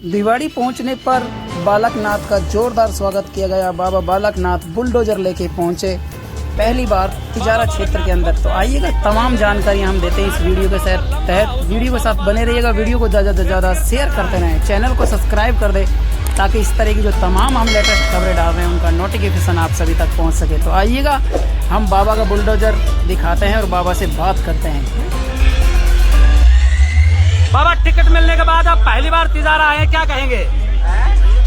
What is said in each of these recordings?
भिवाड़ी पहुंचने पर बालकनाथ का जोरदार स्वागत किया गया। बाबा बालकनाथ बुलडोजर लेके पहुंचे पहली बार तिजारा क्षेत्र के अंदर। तो आइएगा, तमाम जानकारी हम देते हैं इस वीडियो के तहत। वीडियो के साथ बने रहिएगा, वीडियो को ज़्यादा से ज़्यादा शेयर करते रहें, चैनल को सब्सक्राइब कर दें ताकि इस तरह की जो तमाम हम लेटेस्ट खबरें डाल रहे हैं उनका नोटिफिकेशन आप सभी तक पहुँच सके। तो आइएगा, हम बाबा का बुलडोजर दिखाते हैं और बाबा से बात करते हैं। बाबा, टिकट मिलने के बाद आप पहली बार तिजारा आए, क्या कहेंगे?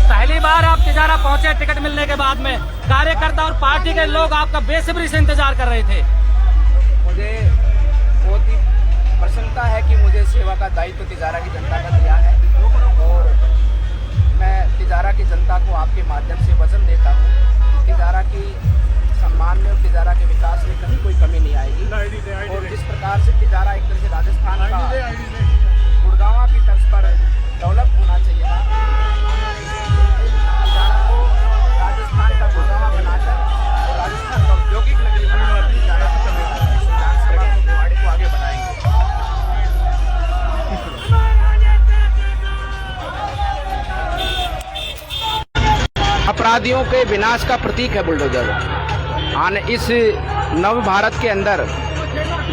पहली बार आप तिजारा पहुंचे टिकट मिलने के बाद में, कार्यकर्ता और पार्टी के लोग आपका बेसब्री से इंतजार कर रहे थे। मुझे बहुत ही प्रसन्नता है कि मुझे सेवा का दायित्व तिजारा की जनता का दिया है और मैं तिजारा की जनता को आपके माध्यम से वचन देता हूँ, तिजारा की सम्मान में और तिजारा के विकास में कभी कोई कमी नहीं आएगी। और जिस प्रकार से तिजारा एक तरह से राजस्थान का गुड़गांव की तर्ज पर डेवलप होना चाहिए था, तिजारा को राजस्थान का गुड़गांव बनाकर और राजस्थान का औद्योगिक नगरी बनाकर तिजारा विधानसभा को भिवाड़ी को आगे बढ़ाएंगे। अपराधियों के विनाश का प्रतीक है बुलडोजर। इस नव भारत के अंदर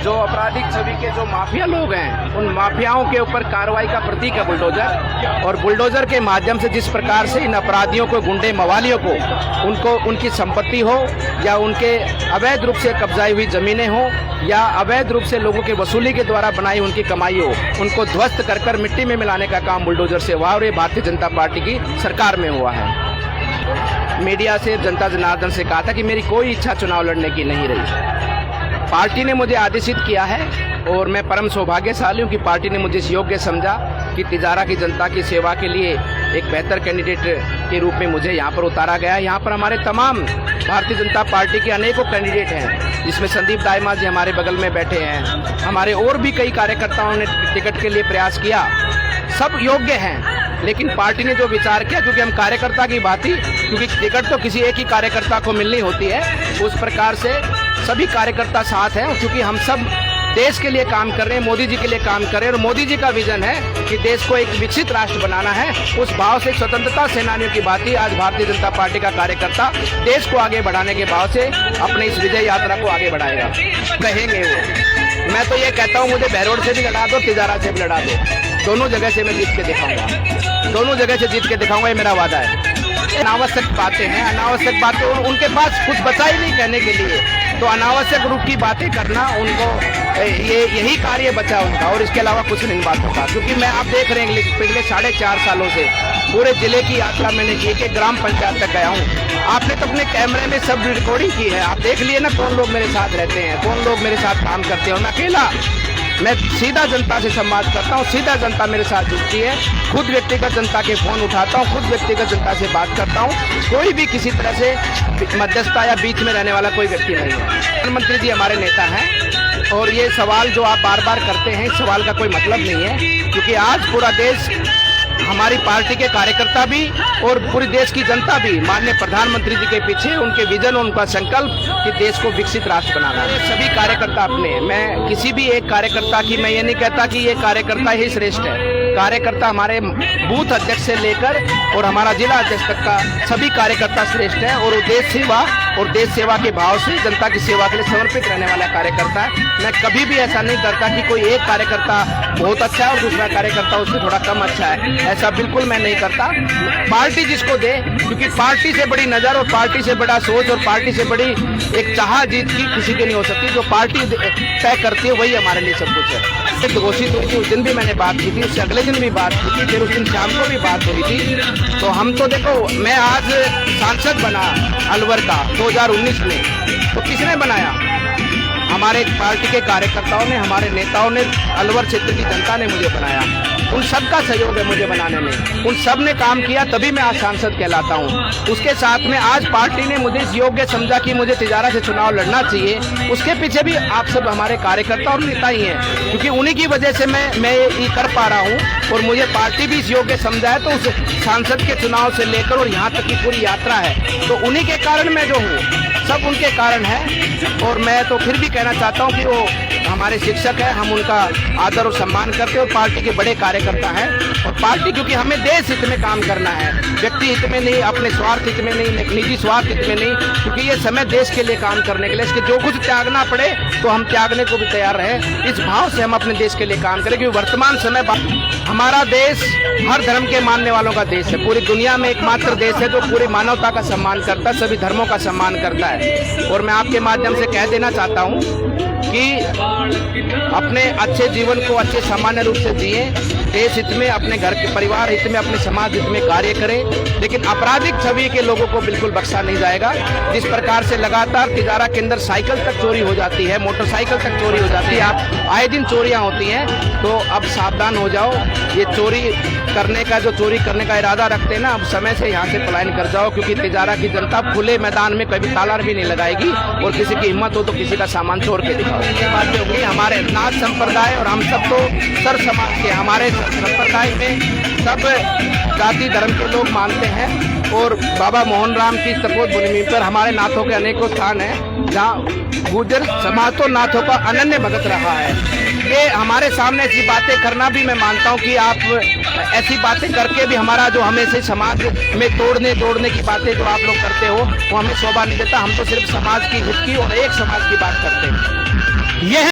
जो आपराधिक छवि के जो माफिया लोग हैं, उन माफियाओं के ऊपर कार्रवाई का प्रतीक है बुलडोजर। और बुलडोजर के माध्यम से जिस प्रकार से इन अपराधियों को, गुंडे मवालियों को, उनको उनकी संपत्ति हो या उनके अवैध रूप से कब्जाई हुई जमीनें हो या अवैध रूप से लोगों के वसूली के द्वारा बनाई उनकी कमाई हो, उनको ध्वस्त कर कर मिट्टी में मिलाने का काम बुलडोजर से हुआ और ये भारतीय जनता पार्टी की सरकार में हुआ है। मीडिया से जनता जनार्दन से कहा था कि मेरी कोई इच्छा चुनाव लड़ने की नहीं रही। पार्टी ने मुझे आदेशित किया है और मैं परम सौभाग्यशाली हूँ कि पार्टी ने मुझे इस योग्य समझा कि तिजारा की जनता की सेवा के लिए एक बेहतर कैंडिडेट के रूप में मुझे यहाँ पर उतारा गया है। यहाँ पर हमारे तमाम भारतीय जनता पार्टी के अनेकों कैंडिडेट हैं, जिसमें संदीप दाइमा जी हमारे बगल में बैठे हैं। हमारे और भी कई कार्यकर्ताओं ने टिकट के लिए प्रयास किया, सब योग्य हैं, लेकिन पार्टी ने जो विचार किया, क्योंकि हम कार्यकर्ता की बात ही, क्योंकि टिकट तो किसी एक ही कार्यकर्ता को मिलनी होती है, उस प्रकार से सभी कार्यकर्ता साथ हैं। क्योंकि हम सब देश के लिए काम कर रहे हैं, मोदी जी के लिए काम कर रहे हैं और मोदी जी का विजन है कि देश को एक विकसित राष्ट्र बनाना है। उस भाव से स्वतंत्रता सेनानियों की बात ही आज भारतीय जनता पार्टी का कार्यकर्ता देश को आगे बढ़ाने के भाव से अपने इस विजय यात्रा को आगे बढ़ाएगा। कहेंगे वो, मैं तो ये कहता हूँ, मुझे बहरोड से भी लड़ा दो, तिजारा से भी लड़ा दो, दोनों जगह से मैं जीत के दिखाऊंगा, दोनों जगह से जीत के दिखाऊंगा, ये मेरा वादा है। अनावश्यक बातें हैं, अनावश्यक बातें, उनके पास कुछ बचा ही नहीं कहने के लिए, तो अनावश्यक रूप की बातें करना उनको यही कार्य बचा उनका, और इसके अलावा कुछ नहीं बात होता। क्योंकि मैं आप देख रहे हैं पिछले 4.5 सालों से पूरे जिले की यात्रा मैंने की, एक ग्राम पंचायत तक गया हूँ। आपने तो अपने कैमरे में सब रिकॉर्डिंग की है, आप देख लिए ना कौन लोग मेरे साथ रहते हैं, कौन लोग मेरे साथ काम करते हैं। और मैं अकेला, मैं सीधा जनता से संवाद करता हूँ, सीधा जनता मेरे साथ जुड़ती है, खुद व्यक्तिगत जनता के फोन उठाता हूँ, खुद व्यक्तिगत जनता से बात करता हूँ। कोई भी किसी तरह से मध्यस्थता या बीच में रहने वाला कोई व्यक्ति नहीं है। प्रधानमंत्री जी हमारे नेता हैं और ये सवाल जो आप बार बार करते हैं, इस सवाल का कोई मतलब नहीं है, क्योंकि आज पूरा देश, हमारी पार्टी के कार्यकर्ता भी और पूरी देश की जनता भी माननीय प्रधानमंत्री जी के पीछे, उनके विजन, उनका संकल्प कि देश को विकसित राष्ट्र बनाना है। सभी कार्यकर्ता अपने, मैं किसी भी एक कार्यकर्ता की, मैं ये नहीं कहता कि ये कार्यकर्ता ही श्रेष्ठ है। कार्यकर्ता हमारे बूथ अध्यक्ष से लेकर और हमारा जिला अध्यक्ष तक का सभी कार्यकर्ता श्रेष्ठ है और देश सेवा और देश सेवा के भाव से जनता की सेवा के लिए समर्पित रहने वाला कार्यकर्ता है। मैं कभी भी ऐसा नहीं करता कि कोई एक कार्यकर्ता बहुत अच्छा है और दूसरा कार्यकर्ता उससे थोड़ा कम अच्छा है, ऐसा बिल्कुल मैं नहीं करता। पार्टी जिसको दे, क्योंकि पार्टी से बड़ी नजर और पार्टी से बड़ा सोच और पार्टी से बड़ी एक चाह जीत की किसी की नहीं हो सकती। जो पार्टी तय करती है वही हमारे लिए सब कुछ है। घोषित हुई थी, उस दिन भी मैंने बात की थी, उससे अगले दिन भी बात की थी, फिर उस दिन शाम को भी बात हुई थी। तो हम तो देखो, मैं आज सांसद बना अलवर का 2019 में, तो किसने बनाया? हमारे पार्टी के कार्यकर्ताओं ने, हमारे नेताओं ने, अलवर क्षेत्र की जनता ने मुझे बनाया। उन सब का सहयोग है मुझे बनाने में, उन सब ने काम किया, तभी मैं आज सांसद कहलाता हूँ। उसके साथ में आज पार्टी ने मुझे इस योग्य समझा कि मुझे तिजारा से चुनाव लड़ना चाहिए, उसके पीछे भी आप सब हमारे कार्यकर्ता और नेता ही हैं, क्योंकि उन्हीं की वजह से मैं ये कर पा रहा हूँ और मुझे पार्टी भी इस योग्य समझा है। तो उस सांसद के चुनाव से लेकर और यहाँ तक की पूरी यात्रा है, तो उन्हीं के कारण मैं जो हूँ, सब उनके कारण है। और मैं तो फिर भी कहना चाहता हूँ कि वो हमारे शिक्षक हैं, हम उनका आदर और सम्मान करते हैं और पार्टी के बड़े कार्यकर्ता हैं। और पार्टी क्योंकि हमें देश हित में काम करना है, व्यक्ति हित में नहीं, अपने स्वार्थ हित में नहीं, निजी स्वार्थ हित में नहीं, क्योंकि ये समय देश के लिए काम करने के लिए, इसके जो कुछ त्यागना पड़े तो हम त्यागने को भी तैयार रहे। इस भाव से हम अपने देश के लिए काम करें, क्योंकि वर्तमान समय हमारा देश हर धर्म के मानने वालों का देश है। पूरी दुनिया में एकमात्र देश है जो पूरी मानवता का सम्मान करता है, सभी धर्मों का सम्मान करता है। और मैं आपके माध्यम से कह देना चाहता हूँ कि अपने अच्छे जीवन को अच्छे सामान्य रूप से जिए, देश हित में, अपने घर के परिवार हित में, अपने समाज हित में कार्य करें, लेकिन आपराधिक छवि के लोगों को बिल्कुल बख्शा नहीं जाएगा। जिस प्रकार से लगातार तिजारा के अंदर साइकिल तक चोरी हो जाती है, मोटरसाइकिल तक चोरी हो जाती है, आप आए दिन चोरियां होती हैं, तो अब सावधान हो जाओ। ये चोरी करने का, जो चोरी करने का इरादा रखते हैं ना, अब समय से यहाँ से पलायन कर जाओ, क्योंकि तिजारा की जनता खुले मैदान में कभी ताला भी नहीं लगाएगी। और किसी की हिम्मत हो तो किसी का सामान चोर के दिखाओ। ये बातें होंगी। हमारे नाथ संप्रदाय और हम सब तो सर समाज के, हमारे संप्रदाय में सब जाति धर्म के लोग मानते हैं। और बाबा मोहन राम की तपोत भूमि पर हमारे नाथों के अनेकों स्थान हैं, जहाँ गुर्जर समाज तो नाथों का अनन्य भगत रहा है। ये हमारे सामने ऐसी बातें करना भी मैं मानता हूँ कि आप ऐसी बातें करके भी हमारा जो हमें से समाज में तोड़ने की बातें जो आप लोग करते हो, वो हमें शोभा नहीं देता। हम तो सिर्फ समाज की हित की और एक समाज की बात करते हैं। यह